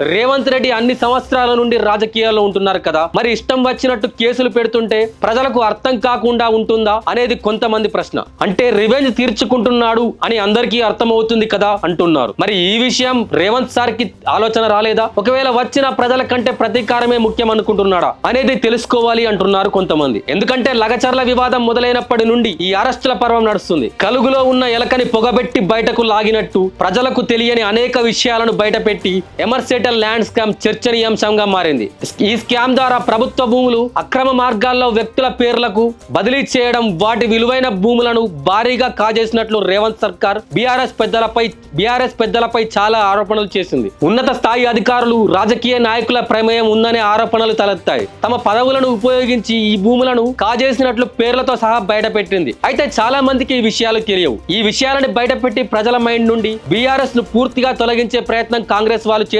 రేవంత్ రెడ్డి అన్ని సంవత్సరాల నుండి రాజకీయాల్లో ఉంటున్నారు కదా, మరి ఇష్టం వచ్చినట్టు కేసులు పెడుతుంటే ప్రజలకు అర్థం కాకుండా ఉంటుందా అనేది కొంతమంది ప్రశ్న. అంటే రివెంజ్ తీర్చుకుంటున్నాడు అని అందరికీ అర్థమవుతుంది కదా అంటున్నారు. మరి ఈ విషయం రేవంత్ సార్ కి ఆలోచన రాలేదా? ఒకవేళ వచ్చిన ప్రజల కంటే ప్రతీకారమే ముఖ్యం అనుకుంటున్నాడా అనేది తెలుసుకోవాలి అంటున్నారు కొంతమంది. ఎందుకంటే లగచర్ల వివాదం మొదలైనప్పటి నుండి ఈ అరెస్టుల పర్వం నడుస్తుంది. కలుగులో ఉన్న ఎలకని పొగబెట్టి బయటకు లాగినట్టు ప్రజలకు తెలియని అనేక విషయాలను బయటపెట్టి ఎమర్సెట్ ల్యాండ్ స్కామ్ చర్చనీయాంశంగా మారింది. ఈ స్కామ్ ద్వారా ప్రభుత్వ భూములు అక్రమ మార్గాల్లో వ్యక్తుల పేర్లకు బదిలీ చేయడం, వాటి విలువైన భూములను భారీగా కాజేసినట్లు రేవంత్ సర్కార్ బీఆర్ఎస్ పెద్దలపై చాలా ఆరోపణలు చేసింది. ఉన్నత స్థాయి అధికారులు, రాజకీయ నాయకుల ప్రమేయం ఉందనే ఆరోపణలు తలెత్తాయి. తమ పదవులను ఉపయోగించి ఈ భూములను కాజేసినట్లు పేర్లతో సహా బయటపెట్టింది. అయితే చాలా మందికి ఈ విషయాలు తెలియవు. ఈ విషయాలను బయటపెట్టి ప్రజల మైండ్ నుండి బీఆర్ఎస్ ను పూర్తిగా తొలగించే ప్రయత్నం కాంగ్రెస్ వాళ్ళు చేస్తున్నారు.